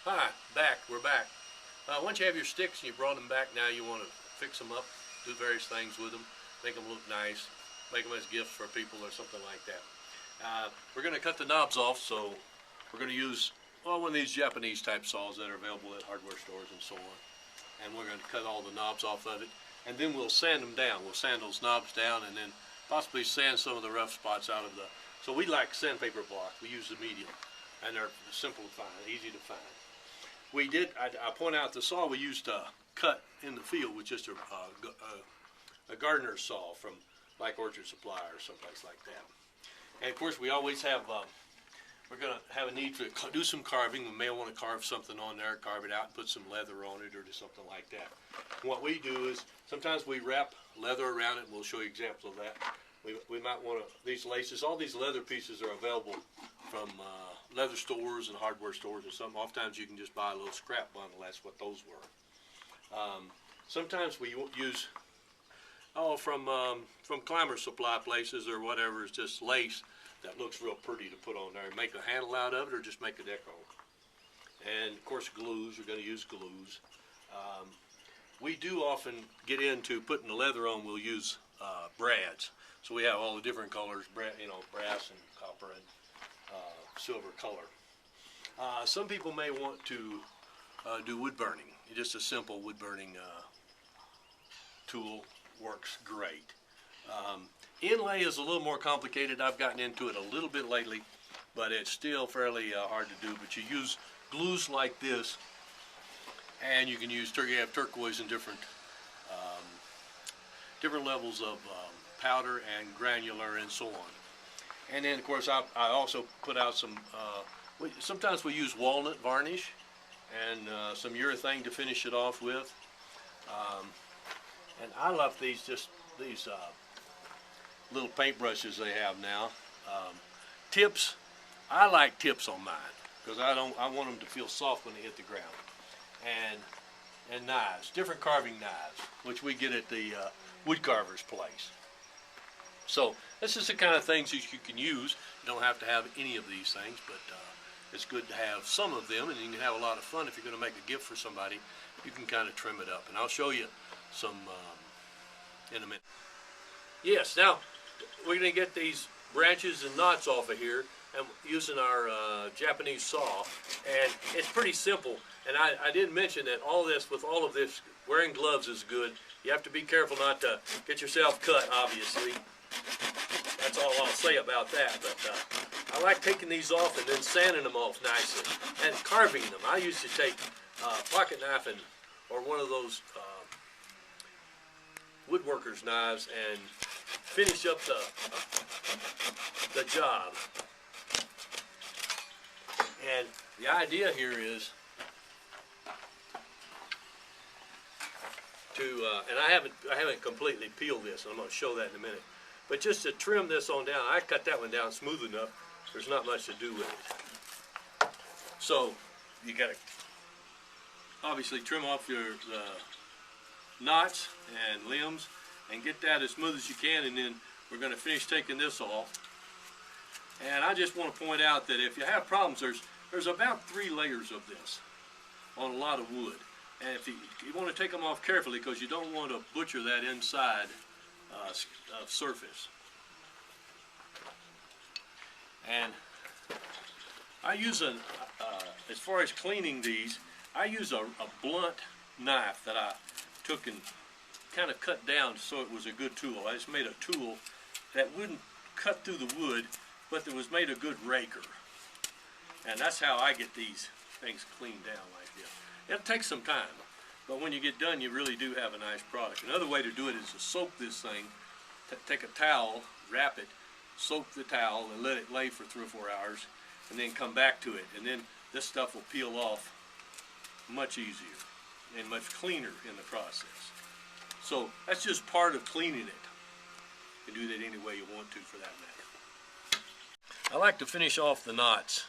Hi, we're back. Once you have your sticks and you brought them back, now you want to fix them up, do various things with them, make them look nice, make them as gifts for people or something like that. We're going to cut the knobs off, so we're going to use, well, one of these Japanese type saws that are available at hardware stores and so on. And we're going to cut all the knobs off of it, and then we'll sand them down. We'll sand those knobs down and then possibly sand some of the rough spots out of the, so we like sandpaper block. We use the medium, and they're simple to find, easy to find. We did, I point out the saw we used to cut in the field was just a gardener's saw from like Orchard Supply or someplace like that. And of course we always have, we're going to have a need to do some carving. We may want to carve something on there, carve it out and put some leather on it or do something like that. And what we do is sometimes we wrap leather around it, and we'll show you examples of that. We might want to, these laces, all these leather pieces are available from leather stores and hardware stores or something. Oftentimes you can just buy a little scrap bundle. That's what those were. Sometimes we use, from climber supply places or whatever, it's just lace that looks real pretty to put on there. Make a handle out of it or just make a deco. And of course glues, you're going to use glues. We do often get into putting the leather on, we'll use brads. So we have all the different colors, brass and copper and silver color. Some people may want to do wood burning. Just a simple wood burning tool works great. Inlay is a little more complicated. I've gotten into it a little bit lately, but it's still fairly hard to do. But you use glues like this, and you can use you have turquoise and different levels of powder and granular and so on. And then of course I also put out some, sometimes we use walnut varnish and some urethane to finish it off with. And I love these little paintbrushes they have now. Tips, I like tips on mine because I want them to feel soft when they hit the ground. And knives, different carving knives, which we get at the wood carver's place. So this is the kind of things that you can use. You don't have to have any of these things, but it's good to have some of them, and you can have a lot of fun if you're going to make a gift for somebody. You can kind of trim it up, and I'll show you some in a minute. Yes, now we're going to get these branches and knots off of here and using our Japanese saw, and it's pretty simple. And I didn't mention that with all of this, wearing gloves is good. You have to be careful not to get yourself cut, obviously. That's all I'll say about that. But I like taking these off and then sanding them off nicely and carving them. I used to take a pocket knife or one of those woodworker's knives and finish up the job. And the idea here is to, and I haven't completely peeled this, and I'm going to show that in a minute. But just to trim this on down, I cut that one down smooth enough. There's not much to do with it. So you got to obviously trim off your knots and limbs and get that as smooth as you can, and then we're going to finish taking this off. And I just want to point out that if you have problems, there's about 3 layers of this on a lot of wood. And if you want to take them off carefully because you don't want to butcher that inside surface. And I use as far as cleaning these, I use a blunt knife that I took and kind of cut down so it was a good tool. I just made a tool that wouldn't cut through the wood, but that was made a good raker. And that's how I get these things cleaned down like this. It'll take some time, but when you get done, you really do have a nice product. Another way to do it is to soak this thing. Take a towel, wrap it, soak the towel, and let it lay for 3 or 4 hours, and then come back to it. And then this stuff will peel off much easier and much cleaner in the process. So that's just part of cleaning it. You can do that any way you want to, for that matter. I like to finish off the knots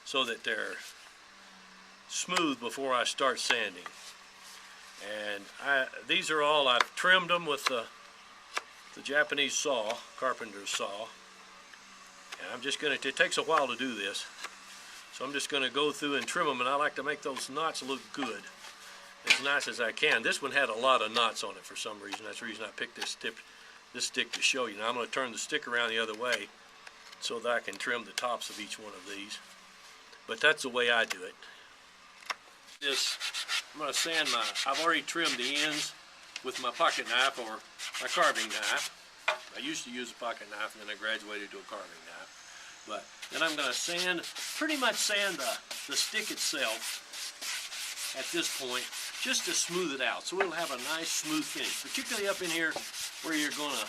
so that they're smooth before I start sanding. And these are all, I've trimmed them with the Japanese saw, carpenter's saw. And I'm just going to, it takes a while to do this. So I'm just going to go through and trim them, and I like to make those knots look good, as nice as I can. This one had a lot of knots on it for some reason. That's the reason I picked this stick to show you. Now I'm going to turn the stick around the other way so that I can trim the tops of each one of these. But that's the way I do it. I'm going to sand I've already trimmed the ends with my pocket knife or my carving knife. I used to use a pocket knife, and then I graduated to a carving knife. But then I'm going to pretty much sand the stick itself at this point, just to smooth it out, so it'll have a nice smooth finish, particularly up in here where you're going to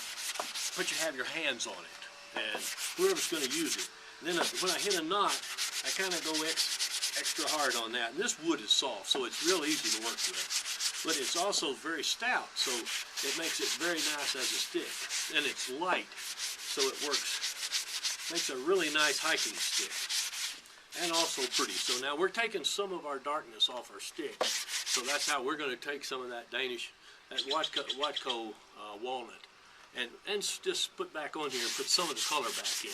have your hands on it, and whoever's going to use it. And then when I hit a knot, I kind of go extra hard on that. And this wood is soft, so it's real easy to work with. But it's also very stout, so it makes it very nice as a stick. And it's light, so it makes a really nice hiking stick. And also pretty. So now we're taking some of our darkness off our stick. So that's how we're going to take some of that Watco walnut and just put back on here and put some of the color back in.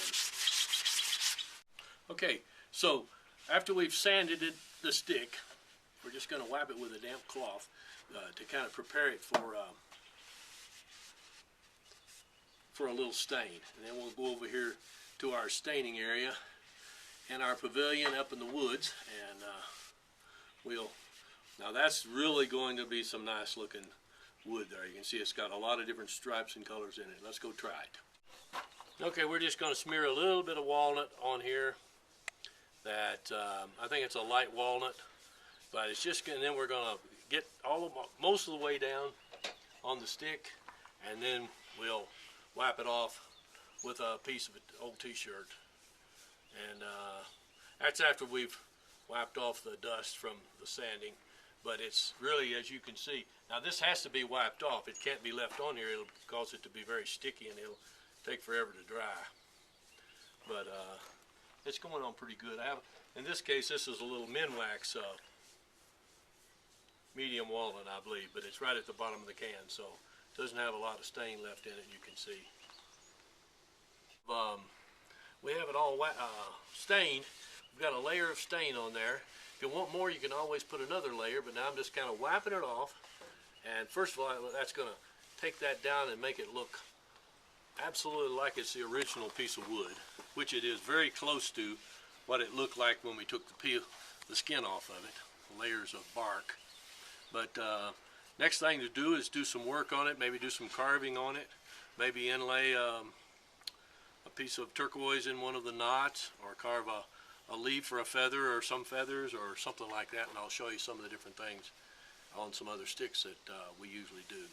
Okay, so after we've sanded the stick, we're just going to wipe it with a damp cloth to kind of prepare it for a little stain. And then we'll go over here to our staining area and our pavilion up in the woods, and now that's really going to be some nice looking wood there. You can see it's got a lot of different stripes and colors in it. Let's go try it. Okay, we're just going to smear a little bit of walnut on here. That I think it's a light walnut, but it's just, and then we're going to get most of the way down on the stick, and then we'll wipe it off with a piece of an old t-shirt. And that's after we've wiped off the dust from the sanding. But it's really, as you can see, now this has to be wiped off. It can't be left on here. It'll cause it to be very sticky, and it'll take forever to dry. But it's going on pretty good. In this case, this is a little Minwax medium walnut, I believe, but it's right at the bottom of the can, so it doesn't have a lot of stain left in it, you can see. We have it all stained. We've got a layer of stain on there. If you want more, you can always put another layer, but now I'm just kind of wiping it off. And first of all, that's going to take that down and make it look absolutely like it's the original piece of wood, which it is very close to what it looked like when we took the skin off of it, layers of bark. But next thing to do is do some work on it, maybe do some carving on it, maybe inlay a piece of turquoise in one of the knots, or carve a leaf or a feather or some feathers or something like that, and I'll show you some of the different things on some other sticks that we usually do.